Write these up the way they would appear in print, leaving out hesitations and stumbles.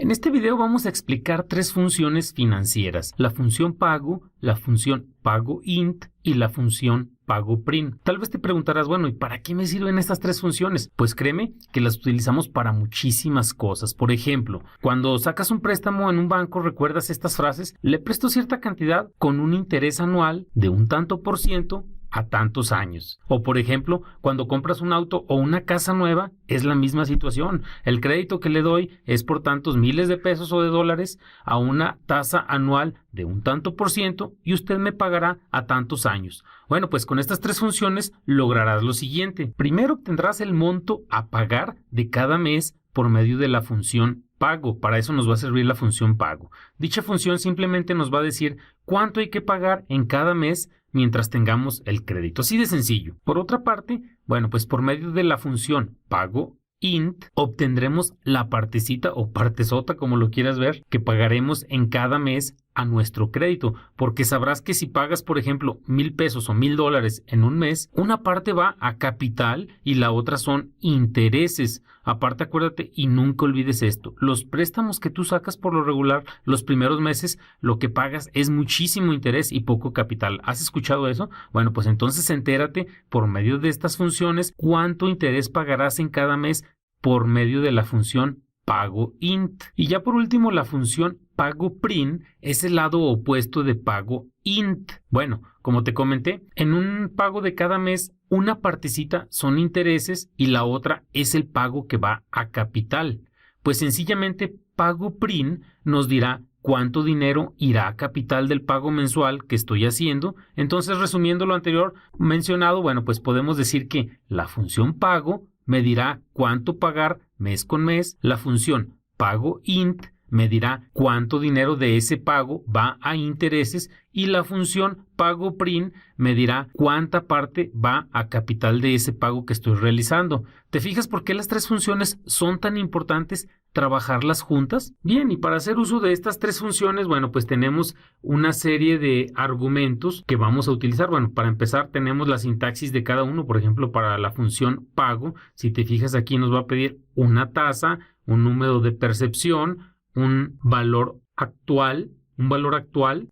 En este video vamos a explicar tres funciones financieras: la función pago, la función pago int y la función pago print. Tal vez te preguntarás, bueno, ¿y para qué me sirven estas tres funciones? Pues créeme que las utilizamos para muchísimas cosas. Por ejemplo, cuando sacas un préstamo en un banco, ¿recuerdas estas frases? Le presto cierta cantidad con un interés anual de un tanto por ciento a tantos años. O por ejemplo, cuando compras un auto o una casa nueva, es la misma situación. El crédito que le doy es por tantos miles de pesos o de dólares a una tasa anual de un tanto por ciento y usted me pagará a tantos años. Bueno, pues con estas tres funciones lograrás lo siguiente. Primero obtendrás el monto a pagar de cada mes por medio de la función pago. Para eso nos va a servir la función pago. Dicha función simplemente nos va a decir cuánto hay que pagar en cada mes mientras tengamos el crédito. Así de sencillo. Por otra parte, bueno, pues por medio de la función pago int obtendremos la partecita o partezota, como lo quieras ver, que pagaremos en cada mes a nuestro crédito, porque sabrás que si pagas, por ejemplo, 1,000 pesos o $1,000 en un mes, una parte va a capital y la otra son intereses. Aparte, acuérdate y nunca olvides esto: los préstamos que tú sacas por lo regular, los primeros meses, lo que pagas es muchísimo interés y poco capital. ¿Has escuchado eso? Bueno, pues entonces entérate por medio de estas funciones cuánto interés pagarás en cada mes por medio de la función pago int. Y ya por último, la función pago print es el lado opuesto de pago int. Bueno, como te comenté, en un pago de cada mes, una partecita son intereses y la otra es el pago que va a capital. Pues sencillamente pago print nos dirá cuánto dinero irá a capital del pago mensual que estoy haciendo. Entonces, resumiendo lo anterior mencionado, bueno, pues podemos decir que la función pago me dirá cuánto pagar mes con mes, la función pago int me dirá cuánto dinero de ese pago va a intereses y la función pago print me dirá cuánta parte va a capital de ese pago que estoy realizando. ¿Te fijas por qué las tres funciones son tan importantes trabajarlas juntas? Bien, y para hacer uso de estas tres funciones, bueno, pues tenemos una serie de argumentos que vamos a utilizar. Bueno, para empezar tenemos la sintaxis de cada uno. Por ejemplo, para la función pago, si te fijas aquí nos va a pedir una tasa, un número de percepción, un valor actual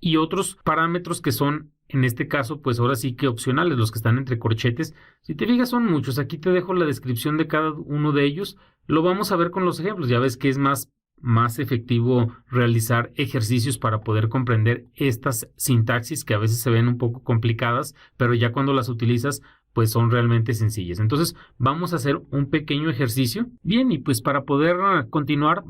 y otros parámetros que son, en este caso, pues ahora sí que opcionales, los que están entre corchetes. Si te fijas son muchos. Aquí te dejo la descripción de cada uno de ellos. Lo vamos a ver con los ejemplos. Ya ves que es más efectivo realizar ejercicios para poder comprender estas sintaxis que a veces se ven un poco complicadas, pero ya cuando las utilizas pues son realmente sencillas. Entonces vamos a hacer un pequeño ejercicio. Bien, y pues para poder continuar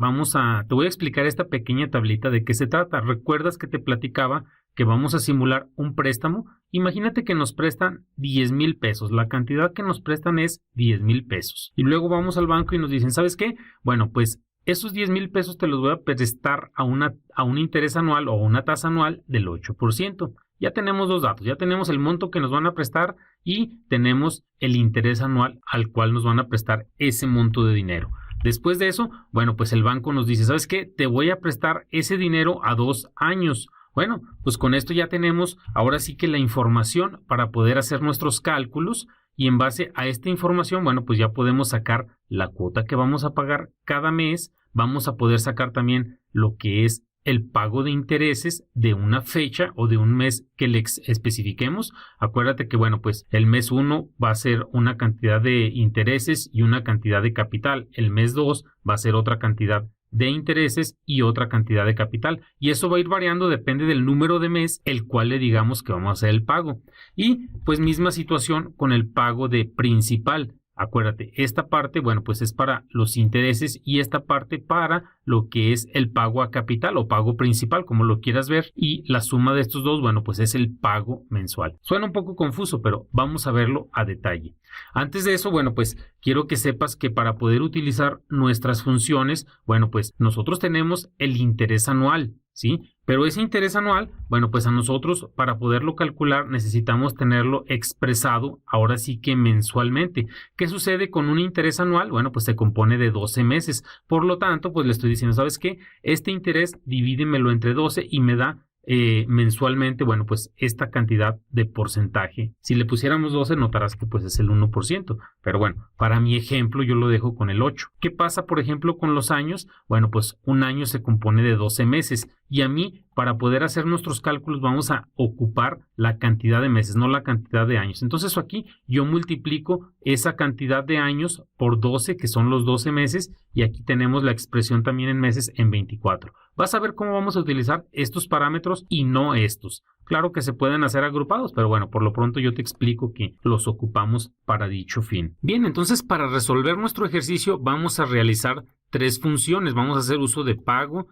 te voy a explicar esta pequeña tablita de qué se trata. ¿Recuerdas que te platicaba que vamos a simular un préstamo? Imagínate que nos prestan 10,000 pesos. La cantidad que nos prestan es 10,000 pesos. Y luego vamos al banco y nos dicen, ¿sabes qué? Bueno, pues esos 10,000 pesos te los voy a prestar a un interés anual o una tasa anual del 8%. Ya tenemos dos datos, ya tenemos el monto que nos van a prestar y tenemos el interés anual al cual nos van a prestar ese monto de dinero. Después de eso, bueno, pues el banco nos dice, ¿sabes qué? Te voy a prestar ese dinero a 2 años. Bueno, pues con esto ya tenemos ahora sí que la información para poder hacer nuestros cálculos y en base a esta información, bueno, pues ya podemos sacar la cuota que vamos a pagar cada mes, vamos a poder sacar también lo que es el pago de intereses de una fecha o de un mes que le especifiquemos. Acuérdate que, bueno, pues el mes 1 va a ser una cantidad de intereses y una cantidad de capital. El mes 2 va a ser otra cantidad de intereses y otra cantidad de capital. Y eso va a ir variando, depende del número de mes el cual le digamos que vamos a hacer el pago. Y pues misma situación con el pago de principal. Acuérdate, esta parte, bueno, pues es para los intereses y esta parte para lo que es el pago a capital o pago principal, como lo quieras ver. Y la suma de estos dos, bueno, pues es el pago mensual. Suena un poco confuso, pero vamos a verlo a detalle. Antes de eso, bueno, pues quiero que sepas que para poder utilizar nuestras funciones, bueno, pues nosotros tenemos el interés anual, ¿sí? Pero ese interés anual, bueno, pues a nosotros para poderlo calcular necesitamos tenerlo expresado ahora sí que mensualmente. ¿Qué sucede con un interés anual? Bueno, pues se compone de 12 meses. Por lo tanto, pues le estoy diciendo, ¿sabes qué? Este interés divídemelo entre 12 y me da mensualmente, bueno, pues esta cantidad de porcentaje. Si le pusiéramos 12, notarás que pues es el 1%. Pero bueno, para mi ejemplo yo lo dejo con el 8. ¿Qué pasa, por ejemplo, con los años? Bueno, pues un año se compone de 12 meses. Y a mí, para poder hacer nuestros cálculos, vamos a ocupar la cantidad de meses, no la cantidad de años. Entonces aquí yo multiplico esa cantidad de años por 12, que son los 12 meses, y aquí tenemos la expresión también en meses en 24. Vas a ver cómo vamos a utilizar estos parámetros y no estos. Claro que se pueden hacer agrupados, pero bueno, por lo pronto yo te explico que los ocupamos para dicho fin. Bien, entonces para resolver nuestro ejercicio vamos a realizar tres funciones. Vamos a hacer uso de pago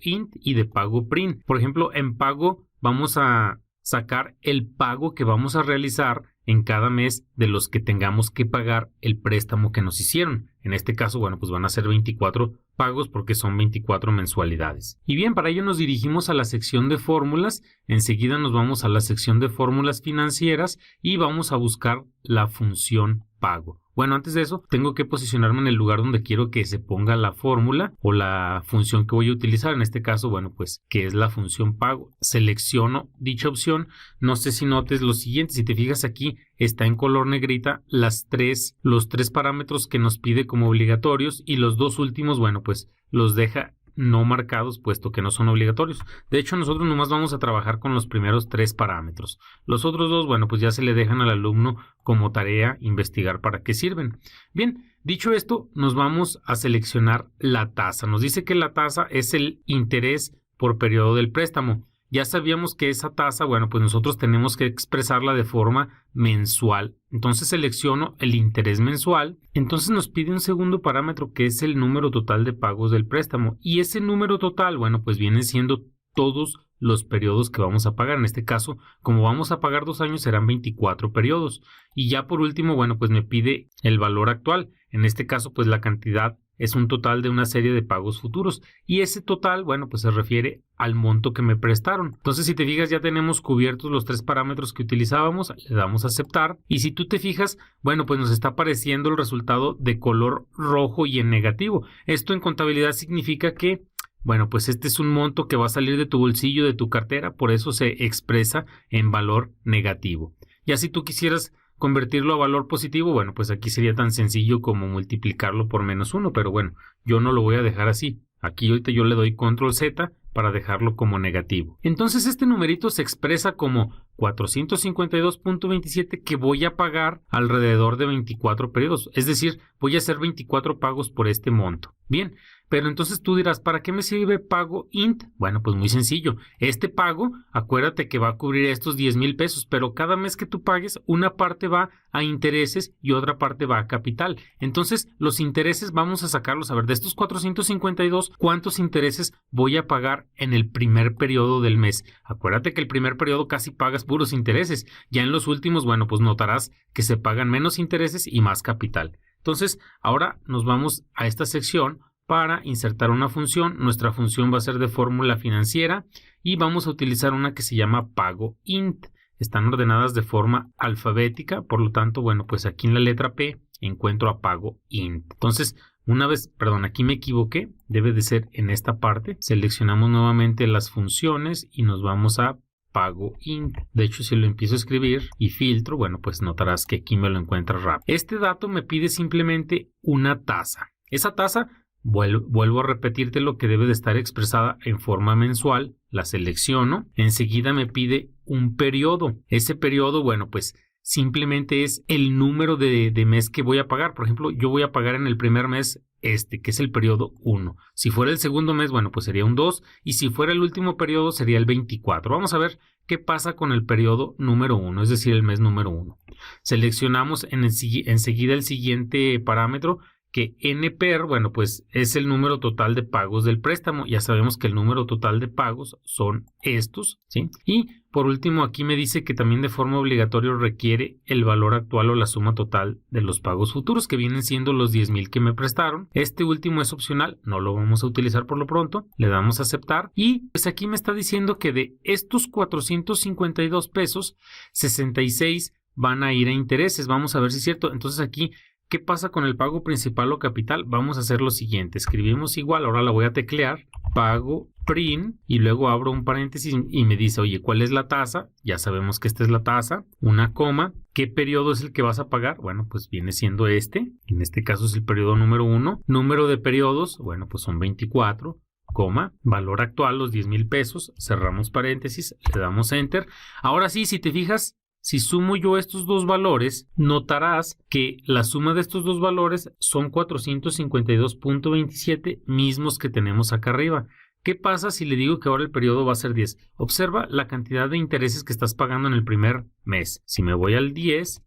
int y de pago print. Por ejemplo, en pago vamos a sacar el pago que vamos a realizar en cada mes de los que tengamos que pagar el préstamo que nos hicieron. En este caso, bueno, pues van a ser 24 pagos porque son 24 mensualidades. Y bien, para ello nos dirigimos a la sección de fórmulas. Enseguida nos vamos a la sección de fórmulas financieras y vamos a buscar la función pago. Bueno, antes de eso, tengo que posicionarme en el lugar donde quiero que se ponga la fórmula o la función que voy a utilizar. En este caso, bueno, pues, que es la función pago. Selecciono dicha opción. No sé si notes lo siguiente. Si te fijas aquí, está en color negrita los tres parámetros que nos pide como obligatorios y los dos últimos, bueno, pues, los deja no marcados puesto que no son obligatorios. De hecho, nosotros nomás vamos a trabajar con los primeros tres parámetros. Los otros dos, bueno, pues ya se le dejan al alumno como tarea investigar para qué sirven. Bien, dicho esto, nos vamos a seleccionar la tasa. Nos dice que la tasa es el interés por periodo del préstamo. Ya sabíamos que esa tasa, bueno, pues nosotros tenemos que expresarla de forma mensual. Entonces selecciono el interés mensual. Entonces nos pide un segundo parámetro que es el número total de pagos del préstamo. Y ese número total, bueno, pues vienen siendo todos los periodos que vamos a pagar. En este caso, como vamos a pagar 2 años, serán 24 periodos. Y ya por último, bueno, pues me pide el valor actual. En este caso, pues la cantidad es un total de una serie de pagos futuros y ese total, bueno, pues se refiere al monto que me prestaron. Entonces, si te fijas, ya tenemos cubiertos los tres parámetros que utilizábamos, le damos a aceptar y si tú te fijas, bueno, pues nos está apareciendo el resultado de color rojo y en negativo. Esto en contabilidad significa que, bueno, pues este es un monto que va a salir de tu bolsillo, de tu cartera, por eso se expresa en valor negativo. Ya si tú quisieras convertirlo a valor positivo, bueno, pues aquí sería tan sencillo como multiplicarlo por -1, pero bueno, yo no lo voy a dejar así. Aquí ahorita yo le doy control Z para dejarlo como negativo. Entonces este numerito se expresa como 452.27 que voy a pagar alrededor de 24 periodos. Es decir, voy a hacer 24 pagos por este monto. Bien, pero entonces tú dirás, ¿para qué me sirve pago int? Bueno, pues muy sencillo. Este pago, acuérdate que va a cubrir estos 10,000 pesos, pero cada mes que tú pagues, una parte va a intereses y otra parte va a capital. Entonces, los intereses vamos a sacarlos. A ver, de estos 452, ¿cuántos intereses voy a pagar en el primer periodo del mes? Acuérdate que el primer periodo casi pagas puros intereses. Ya en los últimos, bueno, pues notarás que se pagan menos intereses y más capital. Entonces, ahora nos vamos a esta sección para insertar una función. Nuestra función va a ser de fórmula financiera y vamos a utilizar una que se llama pago int. Están ordenadas de forma alfabética, por lo tanto, bueno, pues aquí en la letra P encuentro a pago int. Entonces, aquí me equivoqué, debe de ser en esta parte. Seleccionamos nuevamente las funciones y nos vamos a pago int. De hecho, si lo empiezo a escribir y filtro, bueno, pues notarás que aquí me lo encuentra rápido. Este dato me pide simplemente una tasa. Esa tasa, vuelvo a repetirte lo que debe de estar expresada en forma mensual. La selecciono. Enseguida me pide un periodo. Ese periodo, bueno, pues simplemente es el número de mes que voy a pagar. Por ejemplo, yo voy a pagar en el primer mes que es el periodo 1. Si fuera el segundo mes, bueno, pues sería un 2. Y si fuera el último periodo, sería el 24. Vamos a ver qué pasa con el periodo número 1, es decir, el mes número 1. Seleccionamos enseguida el siguiente parámetro, que NPER, bueno, pues es el número total de pagos del préstamo. Ya sabemos que el número total de pagos son estos, ¿sí? Y por último, aquí me dice que también de forma obligatoria requiere el valor actual o la suma total de los pagos futuros, que vienen siendo los 10,000 que me prestaron. Este último es opcional, no lo vamos a utilizar por lo pronto. Le damos a aceptar y pues aquí me está diciendo que de estos 452 pesos, 66 van a ir a intereses. Vamos a ver si es cierto. Entonces aquí, ¿qué pasa con el pago principal o capital? Vamos a hacer lo siguiente. Escribimos igual, ahora la voy a teclear. Pago print y luego abro un paréntesis y me dice, oye, ¿cuál es la tasa? Ya sabemos que esta es la tasa, una coma. ¿Qué periodo es el que vas a pagar? Bueno, pues viene siendo este. En este caso es el periodo número 1. Número de periodos, bueno, pues son 24. Coma, valor actual, los 10,000 pesos. Cerramos paréntesis, le damos enter. Ahora sí, si te fijas, si sumo yo estos dos valores, notarás que la suma de estos dos valores son 452.27, mismos que tenemos acá arriba. ¿Qué pasa si le digo que ahora el periodo va a ser 10? Observa la cantidad de intereses que estás pagando en el primer mes. Si me voy al 10,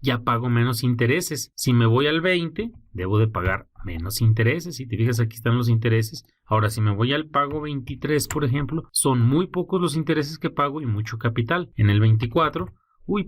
ya pago menos intereses. Si me voy al 20, debo de pagar menos intereses. Si te fijas, aquí están los intereses. Ahora, si me voy al pago 23, por ejemplo, son muy pocos los intereses que pago y mucho capital. En el 24,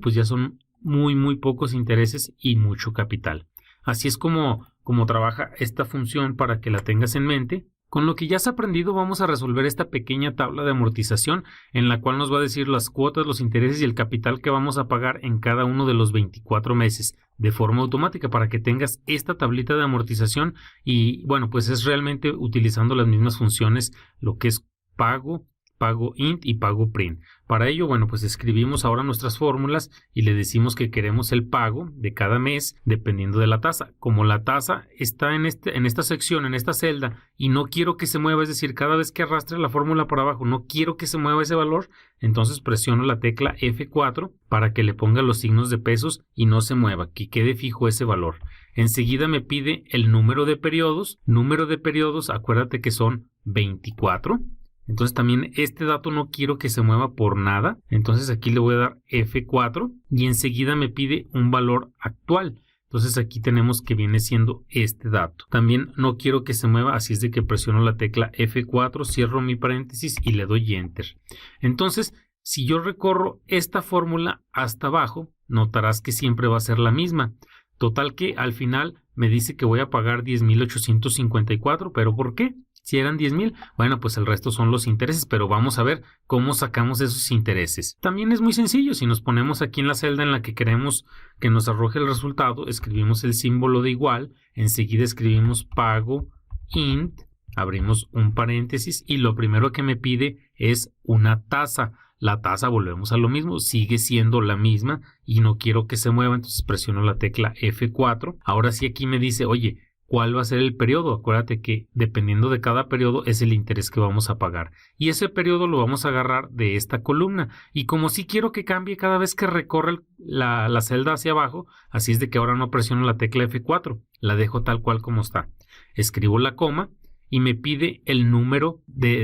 pues ya son muy pocos intereses y mucho capital. Así es como trabaja esta función para que la tengas en mente. Con lo que ya has aprendido, vamos a resolver esta pequeña tabla de amortización en la cual nos va a decir las cuotas, los intereses y el capital que vamos a pagar en cada uno de los 24 meses de forma automática para que tengas esta tablita de amortización y bueno, pues es realmente utilizando las mismas funciones, lo que es pago int y pago print. Para ello, bueno, pues escribimos ahora nuestras fórmulas y le decimos que queremos el pago de cada mes dependiendo de la tasa. Como la tasa está en esta sección, en esta celda, y no quiero que se mueva, es decir, cada vez que arrastre la fórmula para abajo, no quiero que se mueva ese valor, entonces presiono la tecla F4 para que le ponga los signos de pesos y no se mueva, que quede fijo ese valor. Enseguida me pide el número de periodos. Número de periodos, acuérdate que son 24. Entonces también este dato no quiero que se mueva por nada. Entonces aquí le voy a dar F4 y enseguida me pide un valor actual. Entonces aquí tenemos que viene siendo este dato. También no quiero que se mueva, así es de que presiono la tecla F4, cierro mi paréntesis y le doy Enter. Entonces, si yo recorro esta fórmula hasta abajo, notarás que siempre va a ser la misma. Total que al final me dice que voy a pagar 10,854, ¿pero por qué? Si eran 10,000, bueno, pues el resto son los intereses, pero vamos a ver cómo sacamos esos intereses. También es muy sencillo, si nos ponemos aquí en la celda en la que queremos que nos arroje el resultado, escribimos el símbolo de igual, enseguida escribimos pago int, abrimos un paréntesis y lo primero que me pide es una tasa. La tasa, volvemos a lo mismo, sigue siendo la misma y no quiero que se mueva, entonces presiono la tecla F4. Ahora sí aquí me dice, oye, ¿cuál va a ser el periodo? Acuérdate que dependiendo de cada periodo es el interés que vamos a pagar. Y ese periodo lo vamos a agarrar de esta columna. Y como sí quiero que cambie cada vez que recorre la celda hacia abajo, así es de que ahora no presiono la tecla F4. La dejo tal cual como está. Escribo la coma y me pide el número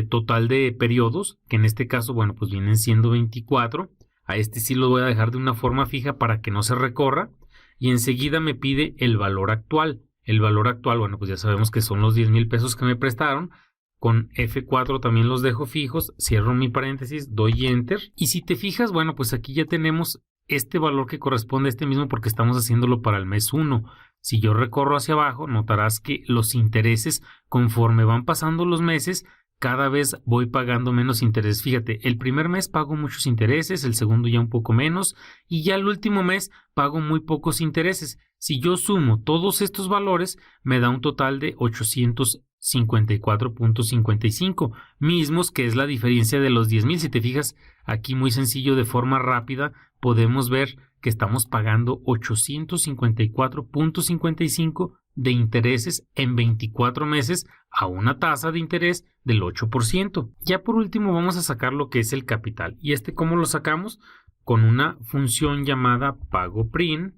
total de periodos, que en este caso, bueno, pues vienen siendo 24. A este sí lo voy a dejar de una forma fija para que no se recorra. Y enseguida me pide el valor actual. El valor actual, bueno, pues ya sabemos que son los 10,000 pesos que me prestaron. Con F4 también los dejo fijos, cierro mi paréntesis, doy Enter. Y si te fijas, bueno, pues aquí ya tenemos este valor que corresponde a este mismo porque estamos haciéndolo para el mes 1. Si yo recorro hacia abajo, notarás que los intereses, conforme van pasando los meses, cada vez voy pagando menos interés. Fíjate, el primer mes pago muchos intereses, el segundo ya un poco menos y ya el último mes pago muy pocos intereses. Si yo sumo todos estos valores, me da un total de 854.55, mismos que es la diferencia de los 10,000. Si te fijas, aquí muy sencillo, de forma rápida, podemos ver que estamos pagando 854.55 de intereses en 24 meses a una tasa de interés del 8%. Ya por último vamos a sacar lo que es el capital. ¿Y cómo lo sacamos? Con una función llamada pago print,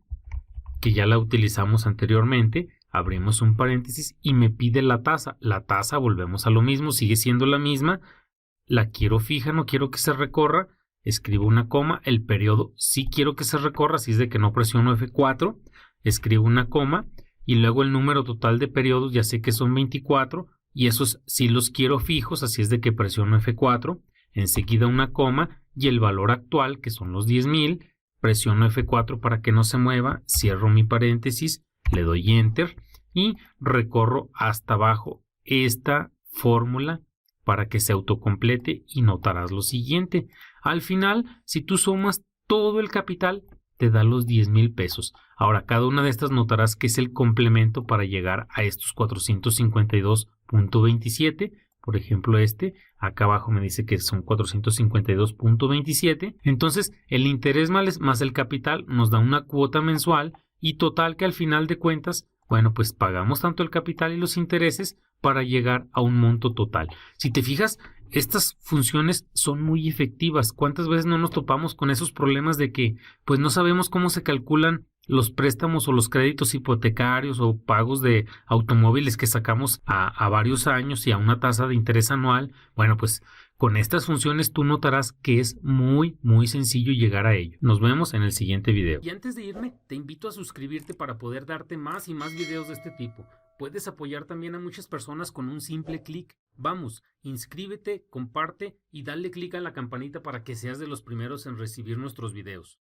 que ya la utilizamos anteriormente. Abrimos un paréntesis y me pide la tasa. La tasa, volvemos a lo mismo, sigue siendo la misma. La quiero fija, no quiero que se recorra. Escribo una coma. El periodo sí quiero que se recorra, así es de que no presiono F4. Escribo una coma. Y luego el número total de periodos, ya sé que son 24. Y esos sí los quiero fijos, así es de que presiono F4. Enseguida una coma. Y el valor actual, que son los 10,000. Presiono F4 para que no se mueva. Cierro mi paréntesis. Le doy Enter. Y recorro hasta abajo esta fórmula para que se autocomplete y notarás lo siguiente. Al final, si tú sumas todo el capital, te da los 10,000 pesos. Ahora, cada una de estas notarás que es el complemento para llegar a estos 452.27. Por ejemplo, acá abajo me dice que son 452.27. Entonces, el interés más el capital nos da una cuota mensual y total que al final de cuentas, bueno, pues pagamos tanto el capital y los intereses para llegar a un monto total. Si te fijas, estas funciones son muy efectivas. ¿Cuántas veces no nos topamos con esos problemas de que pues no sabemos cómo se calculan los préstamos o los créditos hipotecarios o pagos de automóviles que sacamos a varios años y a una tasa de interés anual? Bueno, pues con estas funciones tú notarás que es muy, muy sencillo llegar a ello. Nos vemos en el siguiente video. Y antes de irme, te invito a suscribirte para poder darte más y más videos de este tipo. Puedes apoyar también a muchas personas con un simple clic. Vamos, inscríbete, comparte y dale clic a la campanita para que seas de los primeros en recibir nuestros videos.